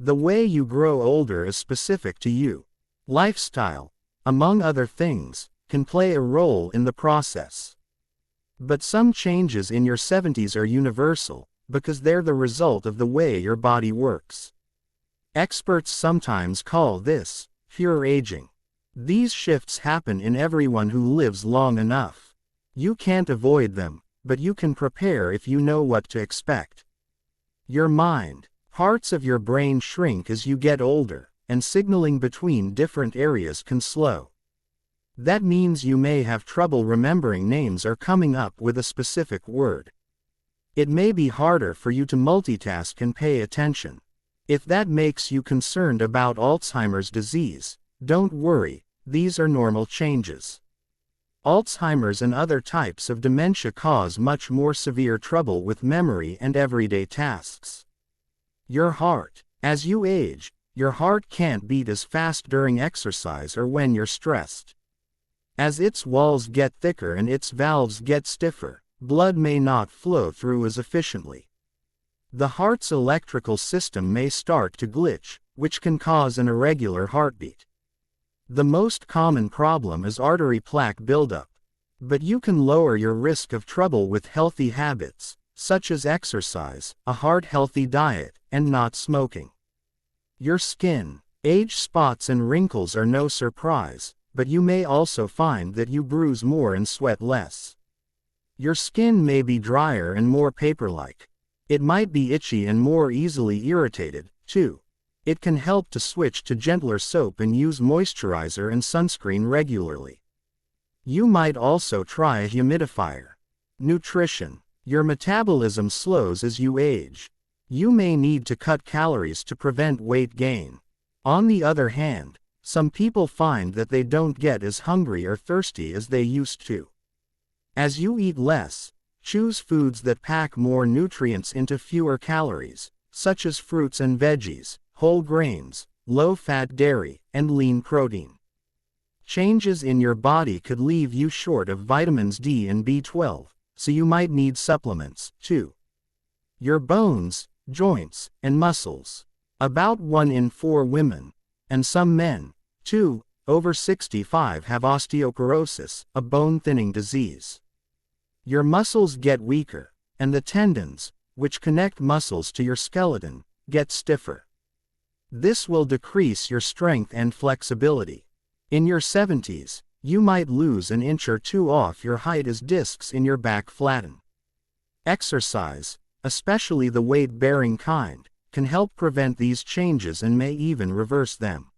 The way you grow older is specific to you. Lifestyle, among other things, can play a role in the process. But some changes in your 70s are universal, because they're the result of the way your body works. Experts sometimes call this pure aging. These shifts happen in everyone who lives long enough. You can't avoid them, but you can prepare if you know what to expect. Your mind. Parts of your brain shrink as you get older, and signaling between different areas can slow. That means you may have trouble remembering names or coming up with a specific word. It may be harder for you to multitask and pay attention. If that makes you concerned about Alzheimer's disease, don't worry, these are normal changes. Alzheimer's and other types of dementia cause much more severe trouble with memory and everyday tasks. Your heart. As you age, your heart can't beat as fast during exercise or when you're stressed. As its walls get thicker and its valves get stiffer, blood may not flow through as efficiently. The heart's electrical system may start to glitch, which can cause an irregular heartbeat. The most common problem is artery plaque buildup. But you can lower your risk of trouble with healthy habits, such as exercise, a heart-healthy diet, and not smoking. Your skin. Age spots and wrinkles are no surprise, but you may also find that you bruise more and sweat less. Your skin may be drier and more paper-like. It might be itchy and more easily irritated, too. It can help to switch to gentler soap and use moisturizer and sunscreen regularly. You might also try a humidifier. Nutrition. Your metabolism slows as you age. You may need to cut calories to prevent weight gain. On the other hand, some people find that they don't get as hungry or thirsty as they used to. As you eat less, choose foods that pack more nutrients into fewer calories, such as fruits and veggies, whole grains, low-fat dairy, and lean protein. Changes in your body could leave you short of vitamins D and B12, so you might need supplements, too. Your bones, joints, and muscles. About 1 in 4 women, and some men, too, over 65 have osteoporosis, a bone-thinning disease. Your muscles get weaker, and the tendons, which connect muscles to your skeleton, get stiffer. This will decrease your strength and flexibility. In your 70s, you might lose an inch or two off your height as discs in your back flatten. Exercise, especially the weight-bearing kind, can help prevent these changes and may even reverse them.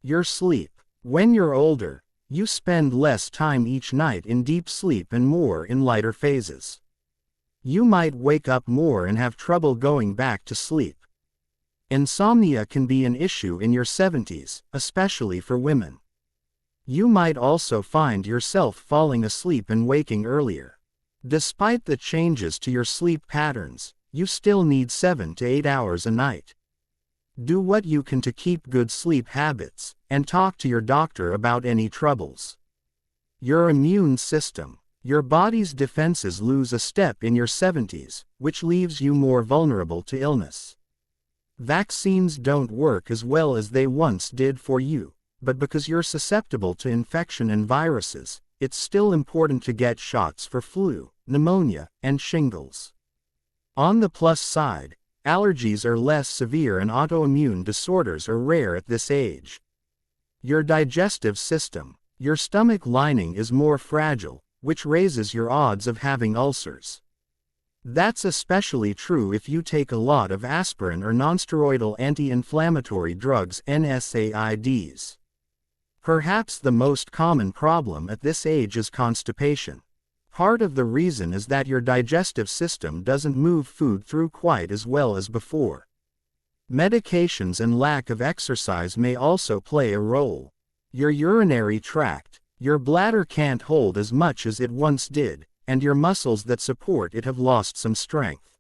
Your sleep. When you're older, you spend less time each night in deep sleep and more in lighter phases. You might wake up more and have trouble going back to sleep. Insomnia can be an issue in your 70s, especially for women. You might also find yourself falling asleep and waking earlier. Despite the changes to your sleep patterns, you still need 7 to 8 hours a night. Do what you can to keep good sleep habits, and talk to your doctor about any troubles. Your immune system. Your body's defenses lose a step in your 70s, which leaves you more vulnerable to illness. Vaccines don't work as well as they once did for you, but because you're susceptible to infection and viruses, it's still important to get shots for flu, pneumonia, and shingles. On the plus side, allergies are less severe and autoimmune disorders are rare at this age. Your digestive system. Your stomach lining is more fragile, which raises your odds of having ulcers. That's especially true if you take a lot of aspirin or nonsteroidal anti-inflammatory drugs (NSAIDs). Perhaps the most common problem at this age is constipation. Part of the reason is that your digestive system doesn't move food through quite as well as before. Medications and lack of exercise may also play a role. Your urinary tract. Your bladder can't hold as much as it once did, and your muscles that support it have lost some strength.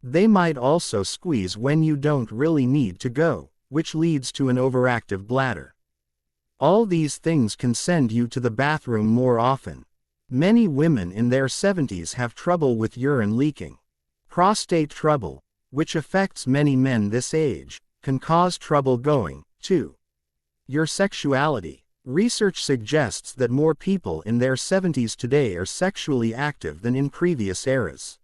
They might also squeeze when you don't really need to go, which leads to an overactive bladder. All these things can send you to the bathroom more often. Many women in their 70s have trouble with urine leaking. Prostate trouble, which affects many men this age, can cause trouble going, too. Your sexuality. Research suggests that more people in their 70s today are sexually active than in previous eras.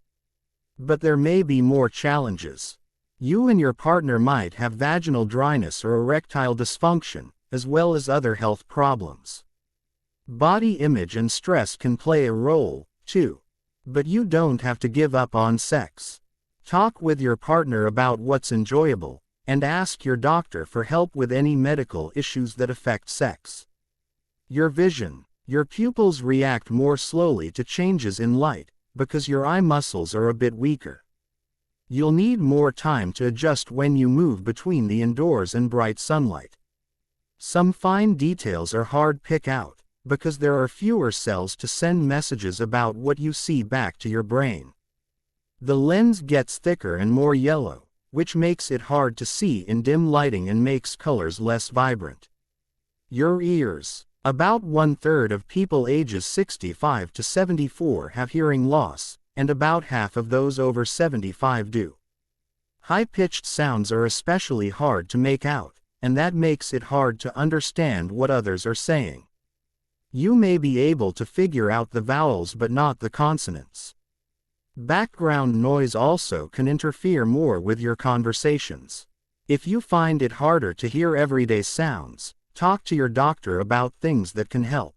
But there may be more challenges. You and your partner might have vaginal dryness or erectile dysfunction, as well as other health problems. Body image and stress can play a role, too. But you don't have to give up on sex. Talk with your partner about what's enjoyable, and ask your doctor for help with any medical issues that affect sex. Your vision. Your pupils react more slowly to changes in light, because your eye muscles are a bit weaker. You'll need more time to adjust when you move between the indoors and bright sunlight. Some fine details are hard to pick out, because there are fewer cells to send messages about what you see back to your brain. The lens gets thicker and more yellow, which makes it hard to see in dim lighting and makes colors less vibrant. Your ears. About 1/3 of people ages 65 to 74 have hearing loss, and about half of those over 75 do. High-pitched sounds are especially hard to make out, and that makes it hard to understand what others are saying. You may be able to figure out the vowels but not the consonants. Background noise also can interfere more with your conversations. If you find it harder to hear everyday sounds, talk to your doctor about things that can help.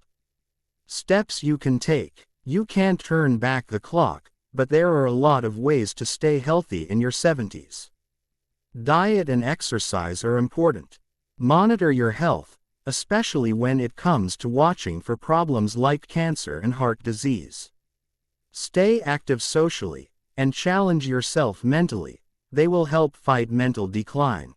Steps you can take. You can't turn back the clock, but there are a lot of ways to stay healthy in your 70s. Diet and exercise are important. Monitor your health, especially when it comes to watching for problems like cancer and heart disease. Stay active socially, and challenge yourself mentally. They will help fight mental decline.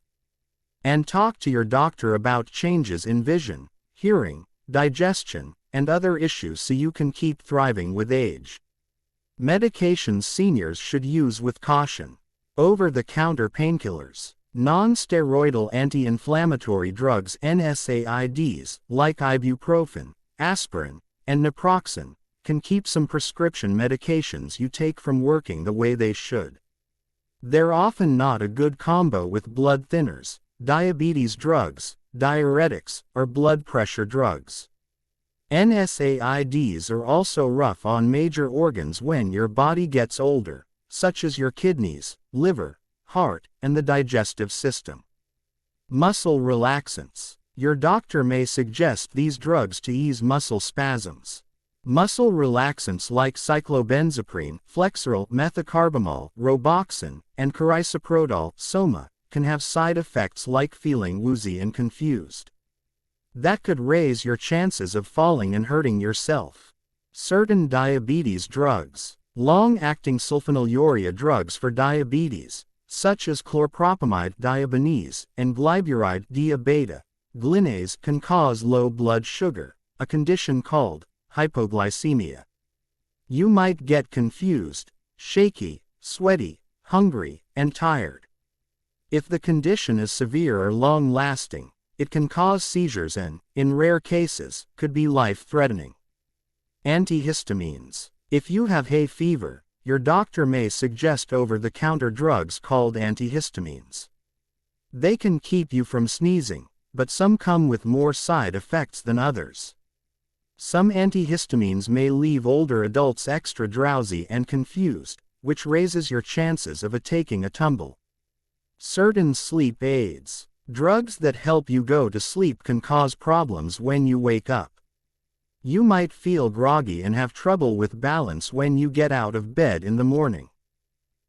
And talk to your doctor about changes in vision, hearing, digestion, and other issues so you can keep thriving with age. Medications seniors should use with caution. Over-the-counter painkillers. Non-steroidal anti-inflammatory drugs NSAIDs, like ibuprofen, aspirin, and naproxen, can keep some prescription medications you take from working the way they should. They're often not a good combo with blood thinners, diabetes drugs, diuretics, or blood pressure drugs. NSAIDs are also rough on major organs when your body gets older, such as your kidneys, liver, heart, and the digestive system. Muscle relaxants. Your doctor may suggest these drugs to ease muscle spasms. Muscle relaxants like cyclobenzaprine, Flexeril, methocarbamol, Roboxin, and carisoprodol, Soma, can have side effects like feeling woozy and confused. That could raise your chances of falling and hurting yourself. Certain diabetes drugs. Long-acting sulfonylurea drugs for diabetes, such as chlorpropamide diabenese and glyburide dia-beta, glinase, can cause low blood sugar, a condition called hypoglycemia. You might get confused, shaky, sweaty, hungry, and tired. If the condition is severe or long-lasting, it can cause seizures and, in rare cases, could be life-threatening. Antihistamines. If you have hay fever, your doctor may suggest over-the-counter drugs called antihistamines. They can keep you from sneezing, but some come with more side effects than others. Some antihistamines may leave older adults extra drowsy and confused, which raises your chances of taking a tumble. Certain sleep aids. Drugs that help you go to sleep can cause problems when you wake up. You might feel groggy and have trouble with balance when you get out of bed in the morning.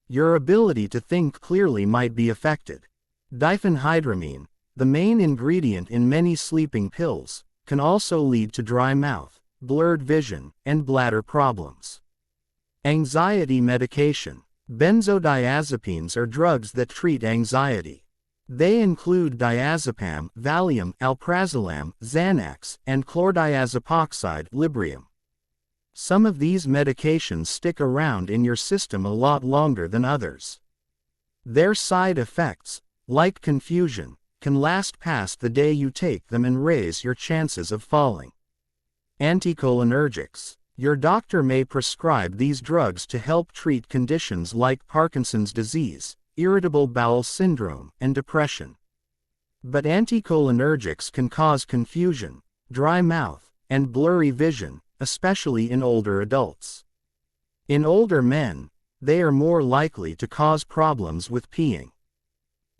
Your ability to think clearly might be affected. Diphenhydramine, the main ingredient in many sleeping pills, can also lead to dry mouth, blurred vision, and bladder problems. Anxiety medication. Benzodiazepines are drugs that treat anxiety. They include diazepam, Valium, alprazolam, Xanax, and chlordiazepoxide, Librium. Some of these medications stick around in your system a lot longer than others. Their side effects, like confusion, can last past the day you take them and raise your chances of falling. Anticholinergics. Your doctor may prescribe these drugs to help treat conditions like Parkinson's disease, irritable bowel syndrome, and depression. But anticholinergics can cause confusion, dry mouth, and blurry vision, especially in older adults. In older men, they are more likely to cause problems with peeing.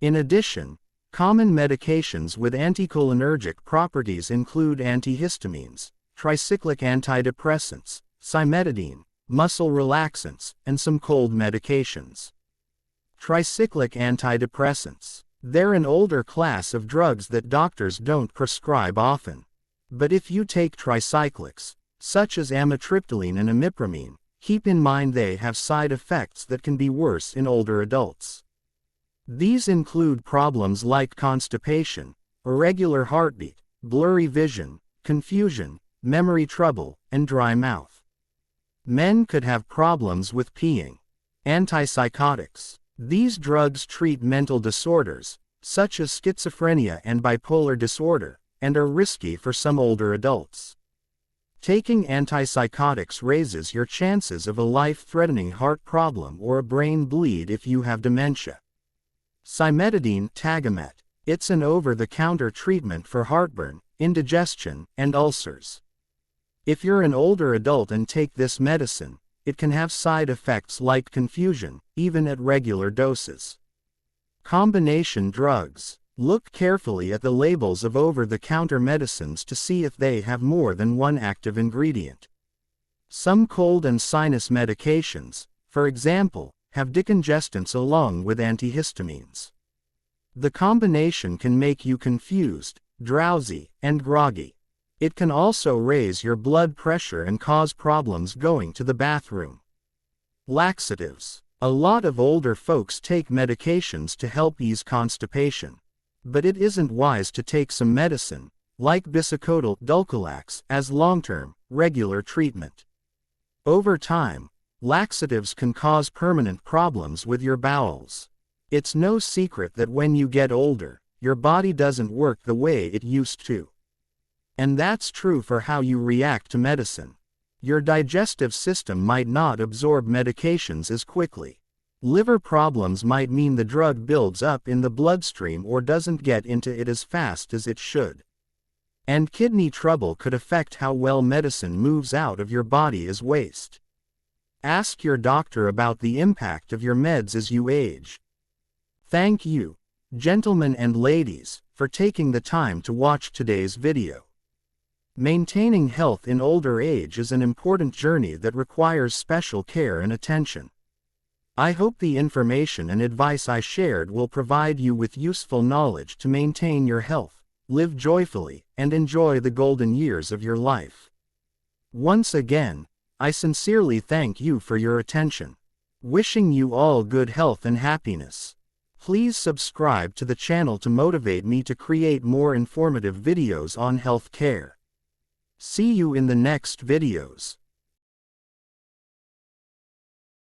In addition, common medications with anticholinergic properties include antihistamines, tricyclic antidepressants, cimetidine, muscle relaxants, and some cold medications. Tricyclic antidepressants. They're an older class of drugs that doctors don't prescribe often. But if you take tricyclics, such as amitriptyline and imipramine, keep in mind they have side effects that can be worse in older adults. These include problems like constipation, irregular heartbeat, blurry vision, confusion, memory trouble, and dry mouth. Men could have problems with peeing. Antipsychotics. These drugs treat mental disorders, such as schizophrenia and bipolar disorder, and are risky for some older adults. Taking antipsychotics raises your chances of a life-threatening heart problem or a brain bleed if you have dementia. Cimetidine Tagamet. It's an over-the-counter treatment for heartburn, indigestion, and ulcers. If you're an older adult and take this medicine, it can have side effects like confusion, even at regular doses. Combination drugs. Look carefully at the labels of over-the-counter medicines to see if they have more than one active ingredient. Some cold and sinus medications, for example, have decongestants along with antihistamines. The combination can make you confused, drowsy, and groggy. It can also raise your blood pressure and cause problems going to the bathroom. Laxatives. A lot of older folks take medications to help ease constipation. But it isn't wise to take some medicine, like bisacodyl dulcolax, as long-term, regular treatment. Over time, laxatives can cause permanent problems with your bowels. It's no secret that when you get older, your body doesn't work the way it used to. And that's true for how you react to medicine. Your digestive system might not absorb medications as quickly. Liver problems might mean the drug builds up in the bloodstream or doesn't get into it as fast as it should. And kidney trouble could affect how well medicine moves out of your body as waste. Ask your doctor about the impact of your meds as you age. Thank you, gentlemen and ladies, for taking the time to watch today's video. Maintaining health in older age is an important journey that requires special care and attention. I hope the information and advice I shared will provide you with useful knowledge to maintain your health, live joyfully, and enjoy the golden years of your life. Once again, I sincerely thank you for your attention. Wishing you all good health and happiness. Please subscribe to the channel to motivate me to create more informative videos on health care. See you in the next videos.